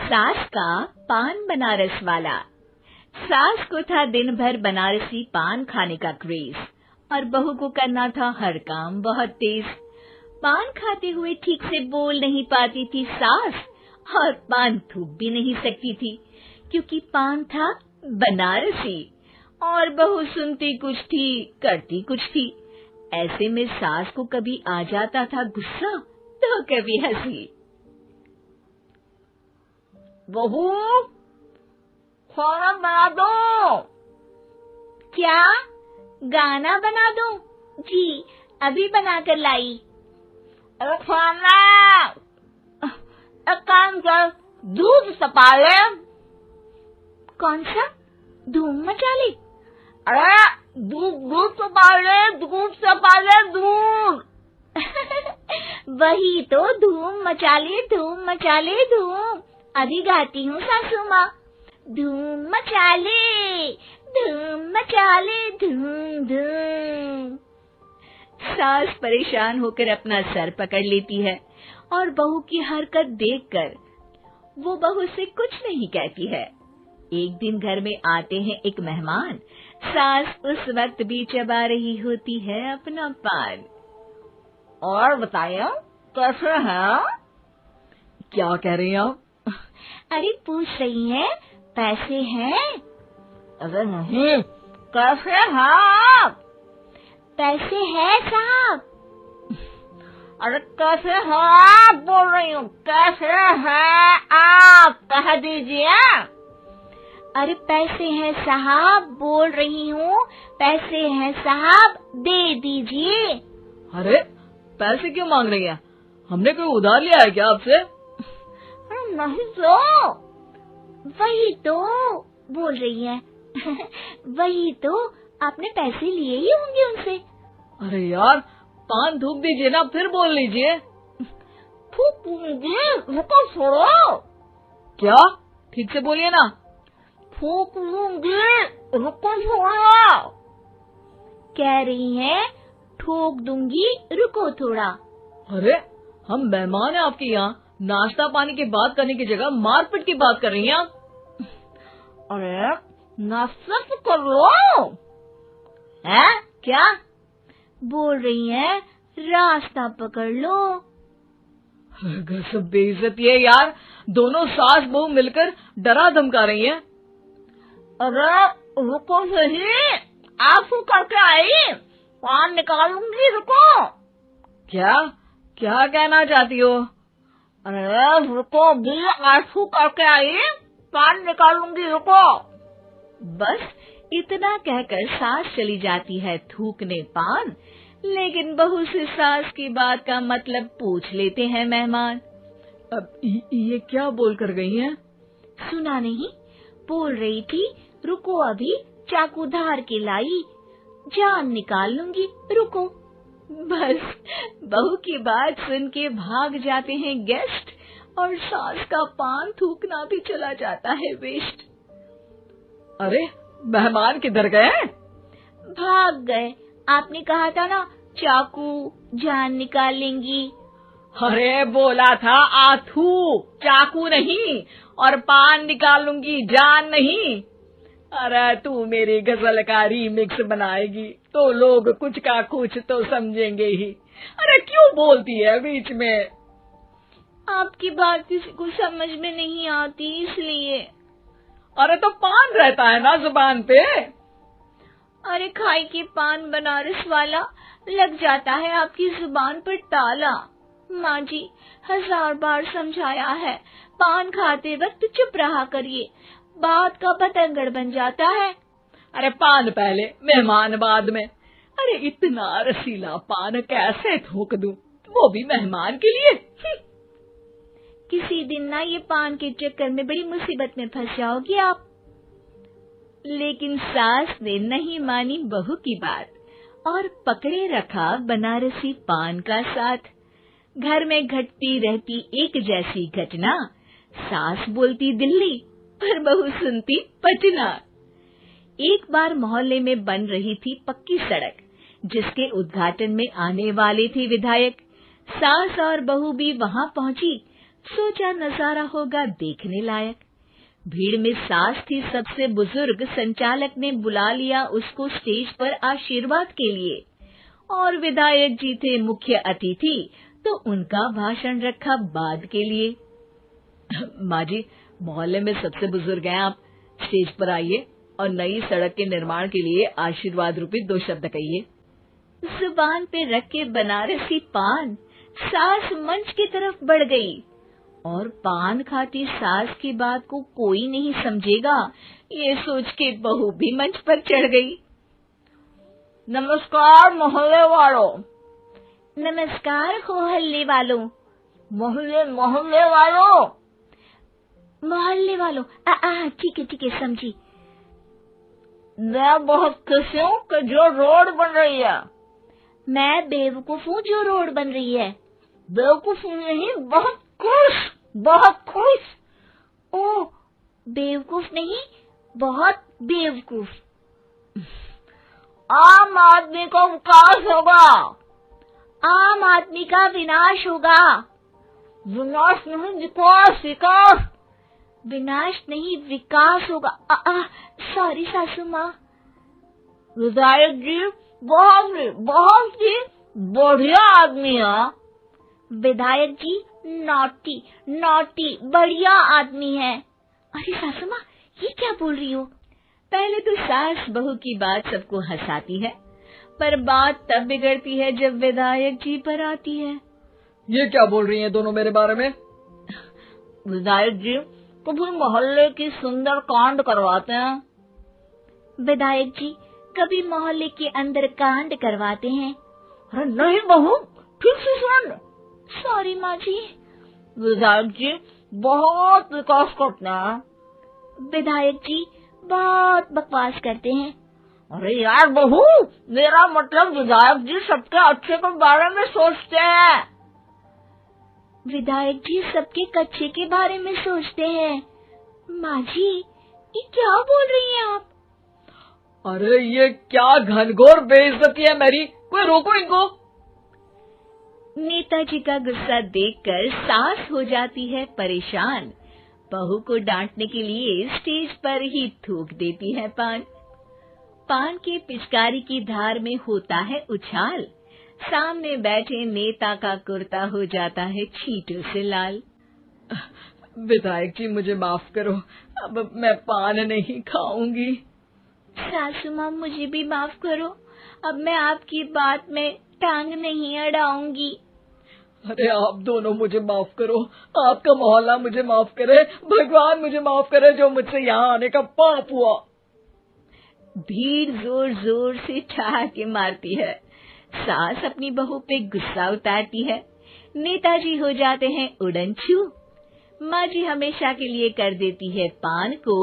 सास का पान बनारस वाला। सास को था दिन भर बनारसी पान खाने का क्रेज और बहू को करना था हर काम बहुत तेज। पान खाते हुए ठीक से बोल नहीं पाती थी सास और पान थूक भी नहीं सकती थी क्योंकि पान था बनारसी और बहू सुनती कुछ थी करती कुछ थी। ऐसे में सास को कभी आ जाता था गुस्सा तो कभी हंसी। बहू, खाना बना दो। क्या गाना बना दो? जी अभी बना कर लाई। अरे खाना, एक काम कर, दूध सपा ले। कौन सा? धूम मचा ले? अरे दूध सपा ले, दूध सपा ले, दूध। वही तो, धूम मचा ले, धूम मचा ले, धूम। अभी गाती हूँ सासू माँ। धूम मचा ले, धूम मचा ले, धूम धूम। सास परेशान होकर अपना सर पकड़ लेती है और बहू की हरकत देखकर वो बहू से कुछ नहीं कहती है। एक दिन घर में आते हैं एक मेहमान। सास उस वक्त भी चबा रही होती है अपना पान। और बताइए कैसे हैं? क्या कह रही हैं आप? अरे पूछ रही हैं पैसे हैं? अरे नहीं, कैसे हैं आप? पैसे हैं साहब। अरे कैसे हैं आप बोल रही हूँ, कैसे हैं आप कह दीजिए। अरे पैसे हैं साहब बोल रही हूँ, पैसे हैं साहब दे दीजिए। अरे पैसे क्यों मांग रही हैं? हमने कोई उधार लिया है क्या आपसे? नहीं तो। वही तो बोल रही है। वही तो, आपने पैसे लिए ही होंगे उनसे। अरे यार पान थूक दीजिए ना, फिर बोल लीजिए। थूक लूंगी, रुको छोड़ो। क्या? ठीक से बोलिए ना। थूक लूंगी, रुको छोड़ो। कह रही हैं ठोक दूंगी, रुको थोड़ा। अरे हम मेहमान हैं आपके यहाँ, नाश्ता पानी की बात करने की जगह मारपीट की बात कर रही हैं आप। अरे नाश्ता तो कर लो। है क्या बोल रही हैं? रास्ता पकड़ लो। सब बेइज्जती है यार, दोनों सास बहू मिलकर डरा धमका रही हैं। अरे रुको सही, आंसू करके आई, पान निकालूंगी, रुको। क्या क्या कहना चाहती हो? अरे रुको भी, आंसू करके आई, पान निकालूंगी, रुको। बस इतना कहकर सास चली जाती है थूकने पान। लेकिन बहू से सास की बात का मतलब पूछ लेते हैं मेहमान। अब ये क्या बोल कर गई हैं? सुना नहीं? बोल रही थी रुको अभी चाकू धार के लाई, जान निकाल लूंगी, रुको। बस बहू की बात सुन के भाग जाते हैं गेस्ट और सास का पान थूकना भी चला जाता है वेस्ट। अरे मेहमान किधर गए? भाग गए। आपने कहा था ना चाकू जान निकाल लेंगी। अरे बोला था आथू, चाकू नहीं, और पान निकालूंगी जान नहीं। अरे तू मेरी गजल का रीमिक्स बनाएगी तो लोग कुछ का कुछ तो समझेंगे ही। अरे क्यों बोलती है बीच में? आपकी बात किसी को समझ में नहीं आती इसलिए। अरे तो पान रहता है ना जुबान पे। अरे खाई के पान बनारस वाला, लग जाता है आपकी जुबान पर ताला। माँ जी 1000 बार समझाया है, पान खाते वक्त चुप रहा करिए, बात का पतंगड़ बन जाता है। अरे पान पहले मेहमान बाद में। अरे इतना रसीला पान कैसे थूक दूं, वो भी मेहमान के लिए। किसी दिन ना ये पान के चक्कर में बड़ी मुसीबत में फंस जाओगी आप। लेकिन सास ने नहीं मानी बहू की बात और पकड़े रखा बनारसी पान का साथ। घर में घटती रहती एक जैसी घटना, सास बोलती दिल्ली पर बहू सुनती पटना। एक बार मोहल्ले में बन रही थी पक्की सड़क, जिसके उद्घाटन में आने वाले थे विधायक। सास और बहू भी वहां पहुंची सोचा नजारा होगा देखने लायक। भीड़ में सास थी सबसे बुजुर्ग। संचालक ने बुला लिया उसको स्टेज पर आशीर्वाद के लिए, और विधायक जी थे मुख्य अतिथि, तो उनका भाषण रखा बाद के लिए। माँ जी, मोहल्ले में सबसे बुजुर्ग हैं आप, स्टेज पर आइए और नई सड़क के निर्माण के लिए आशीर्वाद रूपी 2 शब्द कहिए। जुबान पे रख के बनारसी पान सास मंच की तरफ बढ़ गई, और पान खाती सास की बात को कोई नहीं समझेगा, ये सोच के बहू भी मंच पर चढ़ गई। नमस्कार मोहल्ले वालों। नमस्कार मोहल्ले वालों। मोहल्ले वालों। मोहल्ले वालों, ठीक है समझी। मैं बहुत खुश हूँ कि जो रोड बन रही है। मैं बेवकूफ हूँ जो रोड बन रही है। बेवकूफ नहीं, बहुत खुश। ओह, बेवकूफ नहीं, बहुत बेवकूफ। आम आदमी का विकास होगा। आम आदमी का विनाश होगा। विनाश नहीं, विकास। विनाश नहीं, विकास होगा। सॉरी सासू माँ। विधायक जी बहुत ही बढ़िया आदमी है। विधायक जी नॉटी बढ़िया आदमी है। अरे सासू माँ, ये क्या बोल रही हो? पहले तो सास बहू की बात सबको हंसाती है, पर बात तब बिगड़ती है जब विधायक जी पर आती है। ये क्या बोल रही हैं दोनों मेरे बारे में? विधायक जी कभी मोहल्ले की सुंदर कांड करवाते हैं। विधायक जी कभी मोहल्ले के अंदर कांड करवाते हैं। अरे नहीं बहू, ठीक से सुन। सॉरी माँ जी। विधायक जी बहुत विकास करते हैं। विधायक जी बहुत बकवास करते हैं। अरे यार बहू, मेरा मतलब विधायक जी सबके अच्छे के बारे में सोचते हैं। विधायक जी सबके कच्चे के बारे में सोचते हैं। माँ जी, ये क्या बोल रही हैं आप? अरे ये क्या घनघोर बेइज्जती है मेरी, कोई रोको इनको। नेताजी का गुस्सा देखकर सास हो जाती है परेशान। बहू को डांटने के लिए स्टेज पर ही थूक देती है पान के पिचकारी की धार में होता है उछाल। सामने बैठे नेता का कुर्ता हो जाता है छींटों से लाल। विधायक जी मुझे माफ करो, अब मैं पान नहीं खाऊंगी। सासू माँ मुझे भी माफ करो, अब मैं आपकी बात में टांग नहीं अड़ाऊंगी। अरे आप दोनों मुझे माफ करो, आपका मोहल्ला मुझे माफ करे, भगवान मुझे माफ करे जो मुझसे यहाँ आने का पाप हुआ। भीड़ जोर जोर से ठहाके मारती है। सास अपनी बहू पे गुस्सा उतारती है। नेताजी हो जाते हैं उड़नछू। माँ जी हमेशा के लिए कर देती है पान को